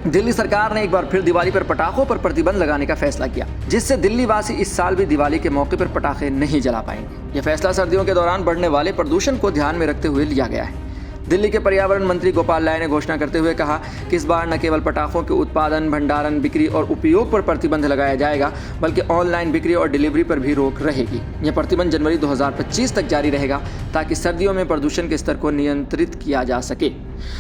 दिल्ली सरकार ने एक बार फिर दिवाली पर पटाखों पर प्रतिबंध लगाने का फैसला किया, जिससे दिल्ली वासी इस साल भी दिवाली के मौके पर पटाखे नहीं जला पाएंगे। यह फैसला सर्दियों के दौरान बढ़ने वाले प्रदूषण को ध्यान में रखते हुए लिया गया है। दिल्ली के पर्यावरण मंत्री गोपाल राय ने घोषणा करते हुए कहा कि इस बार न केवल पटाखों के उत्पादन, भंडारण, बिक्री और उपयोग पर प्रतिबंध लगाया जाएगा, बल्कि ऑनलाइन बिक्री और डिलीवरी पर भी रोक रहेगी। यह प्रतिबंध जनवरी 2025 तक जारी रहेगा, ताकि सर्दियों में प्रदूषण के स्तर को नियंत्रित किया जा सके।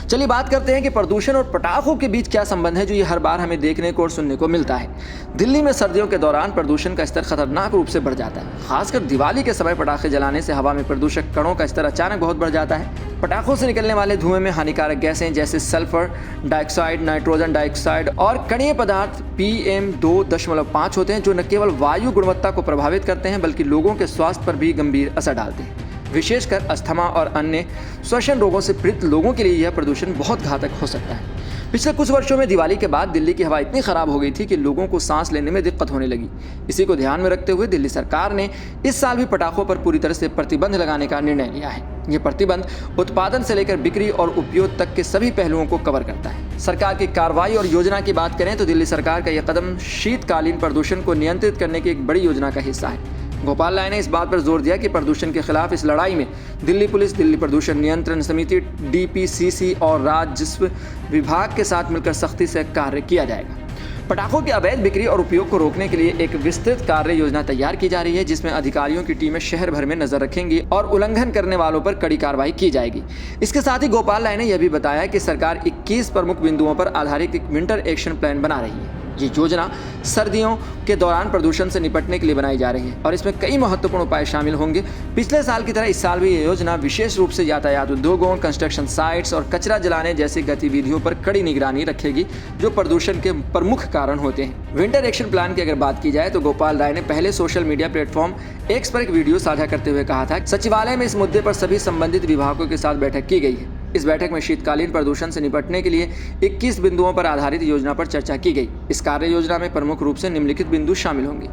चलिए बात करते हैं कि प्रदूषण और पटाखों के बीच क्या संबंध है, जो ये हर बार हमें देखने को और सुनने को मिलता है। दिल्ली में सर्दियों के दौरान प्रदूषण का स्तर खतरनाक रूप से बढ़ जाता है। खासकर दिवाली के समय पटाखे जलाने से हवा में प्रदूषक कणों का स्तर अचानक बहुत बढ़ जाता है। पटाखों से निकलने वाले धुएं में हानिकारक गैसें जैसे सल्फर डाइऑक्साइड, नाइट्रोजन डाइऑक्साइड और कणीय पदार्थ PM2.5 होते हैं, जो न केवल वायु गुणवत्ता को प्रभावित करते हैं, बल्कि लोगों के स्वास्थ्य पर भी गंभीर असर डालते हैं। विशेषकर अस्थमा और अन्य श्वसन रोगों से पीड़ित लोगों के लिए यह प्रदूषण बहुत घातक हो सकता है। पिछले कुछ वर्षों में दिवाली के बाद दिल्ली की हवा इतनी खराब हो गई थी कि लोगों को सांस लेने में दिक्कत होने लगी। इसी को ध्यान में रखते हुए दिल्ली सरकार ने इस साल भी पटाखों पर पूरी तरह से प्रतिबंध लगाने का निर्णय लिया है। यह प्रतिबंध उत्पादन से लेकर बिक्री और उपयोग तक के सभी पहलुओं को कवर करता है। सरकार की कार्रवाई और योजना की बात करें तो दिल्ली सरकार का यह कदम शीतकालीन प्रदूषण को नियंत्रित करने की एक बड़ी योजना का हिस्सा है। गोपाल राय ने इस बात पर जोर दिया कि प्रदूषण के खिलाफ इस लड़ाई में दिल्ली पुलिस, दिल्ली प्रदूषण नियंत्रण समिति, DPCC और राजस्व विभाग के साथ मिलकर सख्ती से कार्य किया जाएगा। पटाखों के अवैध बिक्री और उपयोग को रोकने के लिए एक विस्तृत कार्य योजना तैयार की जा रही है, जिसमें अधिकारियों की टीमें शहर भर में नजर रखेंगी और उल्लंघन करने वालों पर कड़ी कार्रवाई की जाएगी। इसके साथ ही गोपाल राय ने यह भी बताया कि सरकार 21 प्रमुख बिंदुओं पर आधारित एक विंटर एक्शन प्लान बना रही है। ये योजना सर्दियों के दौरान प्रदूषण से निपटने के लिए बनाई जा रही है और इसमें कई महत्वपूर्ण उपाय शामिल होंगे। पिछले साल की तरह इस साल भी ये योजना विशेष रूप से यातायात उद्योगों, कंस्ट्रक्शन साइट्स और कचरा जलाने जैसी गतिविधियों पर कड़ी निगरानी रखेगी, जो प्रदूषण के प्रमुख कारण होते हैं। विंटर एक्शन प्लान की अगर बात की जाए तो गोपाल राय ने पहले सोशल मीडिया प्लेटफॉर्म X पर एक वीडियो साझा करते हुए कहा था, सचिवालय में इस मुद्दे पर सभी संबंधित विभागों के साथ बैठक की गई है। इस बैठक में शीतकालीन प्रदूषण से निपटने के लिए 21 बिंदुओं पर आधारित योजना पर चर्चा की गई। इस कार्य योजना में प्रमुख रूप से निम्नलिखित बिंदु शामिल होंगे।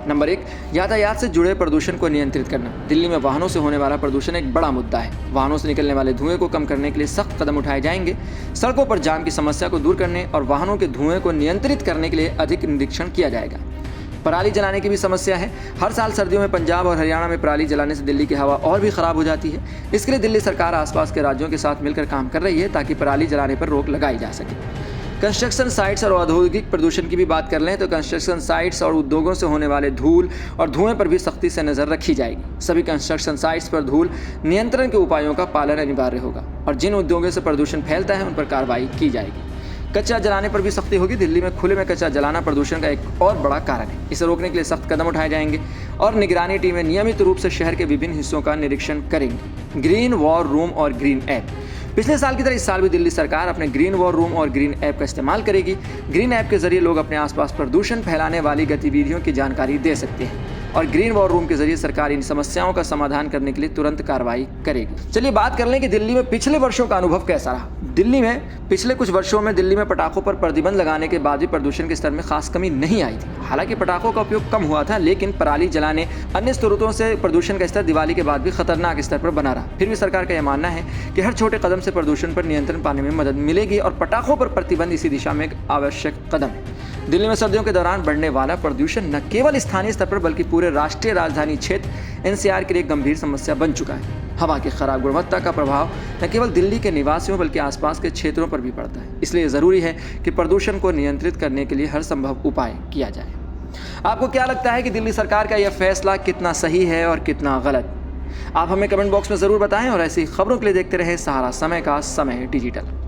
नंबर 1, यातायात से जुड़े प्रदूषण को नियंत्रित करना। दिल्ली में वाहनों से होने वाला प्रदूषण एक बड़ा मुद्दा है। वाहनों से निकलने वाले धुएं को कम करने के लिए सख्त कदम उठाए जाएंगे। सड़कों पर जाम की समस्या को दूर करने और वाहनों के धुएं को नियंत्रित करने के लिए अधिक निरीक्षण किया जाएगा। पराली जलाने की भी समस्या है। हर साल सर्दियों में पंजाब और हरियाणा में पराली जलाने से दिल्ली की हवा और भी खराब हो जाती है। इसके लिए दिल्ली सरकार आसपास के राज्यों के साथ मिलकर काम कर रही है, ताकि पराली जलाने पर रोक लगाई जा सके। कंस्ट्रक्शन साइट्स और औद्योगिक प्रदूषण की भी बात कर लें तो कंस्ट्रक्शन साइट्स और उद्योगों से होने वाले धूल और धुएं पर भी सख्ती से नजर रखी जाएगी। सभी कंस्ट्रक्शन साइट्स पर धूल नियंत्रण के उपायों का पालन अनिवार्य होगा और जिन उद्योगों से प्रदूषण फैलता है उन पर कार्रवाई की जाएगी। कचरा जलाने पर भी सख्ती होगी। दिल्ली में खुले में कचरा जलाना प्रदूषण का एक और बड़ा कारण है। इसे रोकने के लिए सख्त कदम उठाए जाएंगे और निगरानी टीमें नियमित रूप से शहर के विभिन्न हिस्सों का निरीक्षण करेंगी। ग्रीन वॉर रूम और ग्रीन ऐप। पिछले साल की तरह इस साल भी दिल्ली सरकार अपने ग्रीन वॉर रूम और ग्रीन ऐप का इस्तेमाल करेगी। ग्रीन ऐप के जरिए लोग अपने आसपास प्रदूषण फैलाने वाली गतिविधियों की जानकारी दे सकते हैं और ग्रीन वॉर रूम के जरिए सरकार इन समस्याओं का समाधान करने के लिए तुरंत कार्रवाई करेगी। चलिए बात कर लें कि दिल्ली में पिछले वर्षों का अनुभव कैसा रहा। दिल्ली में पिछले कुछ वर्षों में दिल्ली में पटाखों पर प्रतिबंध लगाने के बाद भी प्रदूषण के स्तर में खास कमी नहीं आई थी। हालांकि पटाखों का उपयोग कम हुआ था, लेकिन पराली जलाने अन्य स्रोतों से प्रदूषण का स्तर दिवाली के बाद भी खतरनाक स्तर पर बना रहा। फिर भी सरकार का यह मानना है कि हर छोटे कदम से प्रदूषण पर नियंत्रण पाने में मदद मिलेगी और पटाखों पर प्रतिबंध इसी दिशा में एक आवश्यक कदम है। दिल्ली में सर्दियों के दौरान बढ़ने वाला प्रदूषण न केवल स्थानीय स्तर पर बल्कि पूरे राष्ट्रीय राजधानी क्षेत्र NCR के लिए एक गंभीर समस्या बन चुका है। हवा की खराब गुणवत्ता का प्रभाव न केवल दिल्ली के निवासियों बल्कि आसपास के क्षेत्रों पर भी पड़ता है। इसलिए ज़रूरी है कि प्रदूषण को नियंत्रित करने के लिए हर संभव उपाय किया जाए। आपको क्या लगता है कि दिल्ली सरकार का यह फैसला कितना सही है और कितना गलत? आप हमें कमेंट बॉक्स में ज़रूर बताएं और ऐसी खबरों के लिए देखते रहें सहारा समय का समय डिजिटल।